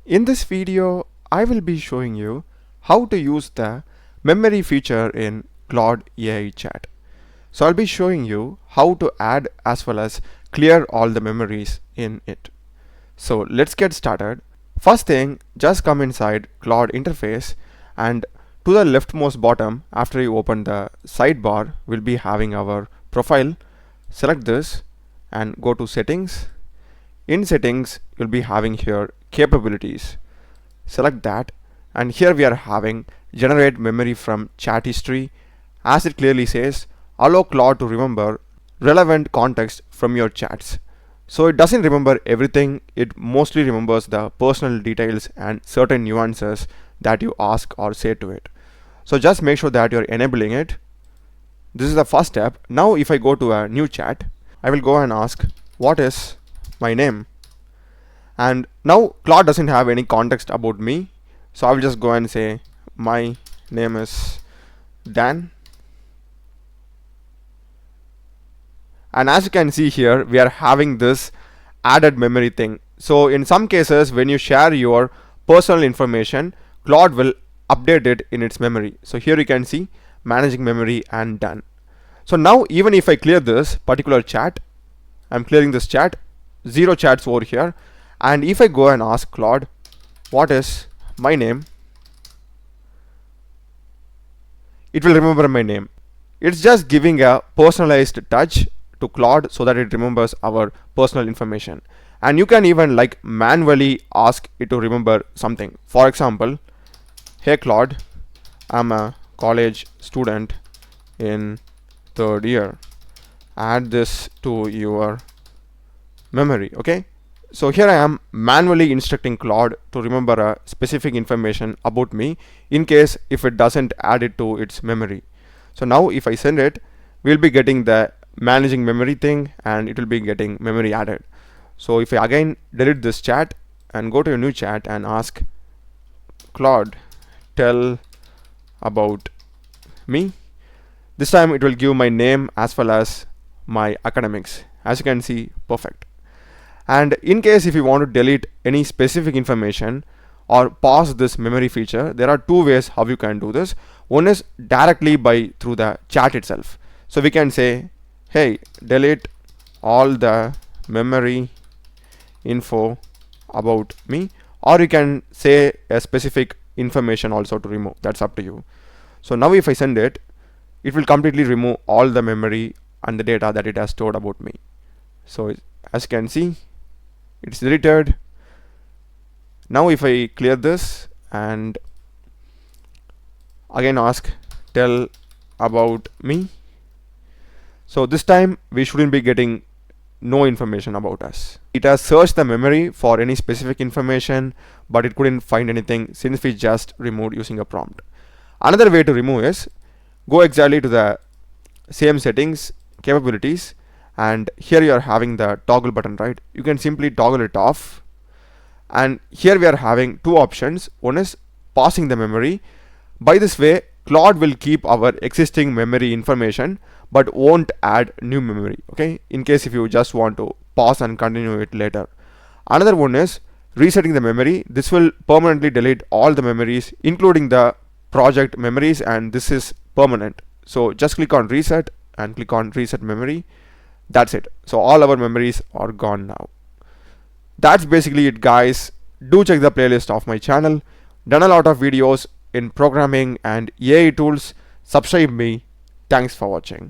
In this video, I will be showing you how to use the memory feature in Claude AI chat. So I'll be showing you how to add as well as clear all the memories in it. So let's get started. First thing, just come inside Claude interface, and to the leftmost bottom after you open the sidebar, we'll be having our profile. Select this and go to settings. In settings, you'll be having here capabilities. Select that, and here we are having generate memory from chat history. As it clearly says, allow Claude to remember relevant context from your chats. So it doesn't remember everything, it mostly remembers the personal details and certain nuances that you ask or say to it. So just make sure that you're enabling it. This is the first step. Now if I go to a new chat, I will go and ask, what is my name? And now Claude doesn't have any context about me, so I will just go and say my name is Dan. And as you can see here, we are having this added memory thing. So in some cases, when you share your personal information, Claude will update it in its memory. So here you can see managing memory and done. So now even if I clear this particular chat, I'm clearing this chat, 0 chats over here. And if I go and ask Claude, what is my name? It will remember my name. It's just giving a personalized touch to Claude so that it remembers our personal information. And you can even like manually ask it to remember something. For example, hey Claude, I'm a college student in 3rd year. Add this to your memory. Okay. So here I am manually instructing Claude to remember a specific information about me in case if it doesn't add it to its memory. So now if I send it, we'll be getting the managing memory thing and it will be getting memory added. So if I again delete this chat and go to a new chat and ask Claude, tell about me, this time it will give my name as well as my academics. As you can see, perfect. And in case if you want to delete any specific information or pause this memory feature, there are 2 ways how you can do this. One is directly through the chat itself. So we can say, hey, delete all the memory info about me, or you can say a specific information also to remove. That's up to you. So now if I send it, it will completely remove all the memory and the data that it has stored about me. So as you can see, it's deleted. Now if I clear this and again ask tell about me, so this time we shouldn't be getting no information about us. It has searched the memory for any specific information, but it couldn't find anything since we just removed using a prompt. Another way to remove is go exactly to the same settings, capabilities, and here you are having the toggle button, right? You can simply toggle it off, and here we are having 2 options. One is pausing the memory. By this way, Claude will keep our existing memory information but won't add new memory, okay, in case if you just want to pause and continue it later. Another one is resetting the memory. This will permanently delete all the memories including the project memories, and this is permanent. So just click on reset and click on reset memory. That's it. So all our memories are gone now. That's basically it, guys. Do check the playlist of my channel. Done a lot of videos in programming and AI tools. Subscribe me. Thanks for watching.